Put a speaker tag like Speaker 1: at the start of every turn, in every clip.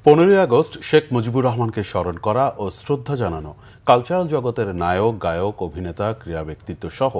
Speaker 1: 15ই August Sheikh Mujibur রহমানকে স্মরণ করা ও শ্রদ্ধা জানানো কালচারাল জগতের নায়ক, গায়ক, অভিনেতা, ক্রীড়া ব্যক্তিত্ব সহ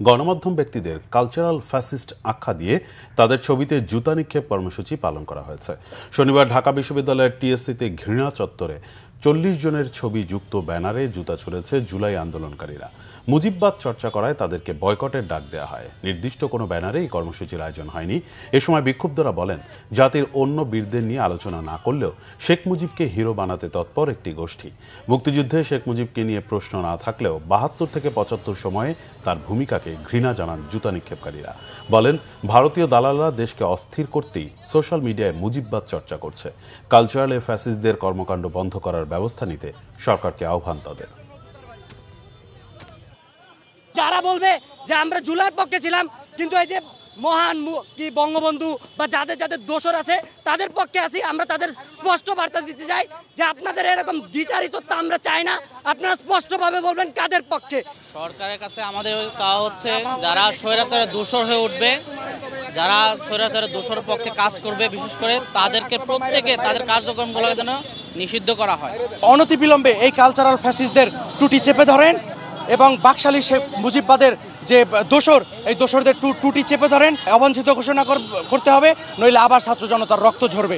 Speaker 1: গণমাধ্যম ব্যক্তিদের কালচারাল ফ্যাসিস্ট আখ্যা দিয়ে তাদের ছবিতে জুতা নিক্ষেপ কর্মসূচি পালন করা হয়েছে। শনিবার ঢাকা বিশ্ববিদ্যালয়ের টিএসসিতে ঘৃণা চত্বরে 40 জনের ছবি যুক্ত ব্যানারে জুতা ছুড়েছে জুলাই আন্দোলনকারীরা। মুজিববাদ চর্চা করায় তাদেরকে বয়কটের ডাক দেওয়া হয়। নির্দিষ্ট কোনো ব্যানারে এই কর্মসূচির আয়োজন হয়নি। এ সময় বিক্ষুব্ধরা বলেন, জাতির অন্য বীরদের নিয়ে আলোচনা না করলেও শেখ মুজিবকে হিরো বানাতে তৎপর একটি গোষ্ঠী। মুক্তিযুদ্ধে শেখ মুজিবকে নিয়ে প্রশ্ন না থাকলেও 72 থেকে 75 সময়ে তার ভূমিকাকে ঘৃণা জানান জুতা নিক্ষেপকারীরা। বলেন, ভারতীয় দালালরা দেশকে অস্থির করতেই সোশ্যাল মিডিয়ায় মুজিববাদ চর্চা করছে। কালচারালে ফ্যাসিস্টদের কর্মকাণ্ড বন্ধ করার ব্যবস্থা নিতে সরকারকে আহ্বান তাদের।
Speaker 2: যারা বলবে যে আমরা জুলাইয়ের পক্ষে ছিলাম, কিন্তু এই যে মহান কি বঙ্গবন্ধু বা যাদের যাদের দোষর আছে তাদের পক্ষে আছি, আমরা তাদের স্পষ্ট বার্তা দিতে চাই যে আপনাদের এরকম দ্বিচারিত্ব আমরা চাই না। আপনারা স্পষ্টভাবে বলবেন কাদের পক্ষে।
Speaker 3: সরকারের কাছে আমাদের চাওয়া হচ্ছে, যারা স্বৈরাচারের দোষর হয়ে উঠবে, যারা স্বৈরাচারের দোষরের পক্ষে কাজ করবে, বিশেষ করে তাদেরকে প্রত্যেকে তাদের কার্যক্রমগুলো যেন নিষিদ্ধ করা হয়।
Speaker 4: অনতিবিলম্বে এই কালচারাল ফ্যাসিস্টদের টুটি চেপে ধরেন এবং বাকশালী শেখ মুজিববাদের যে দোসর, এই দোসরদের টুটি চেপে ধরেন। অবাঞ্ছিত ঘোষণা করতে হবে, নইলে আবার ছাত্র জনতার রক্ত ঝরবে।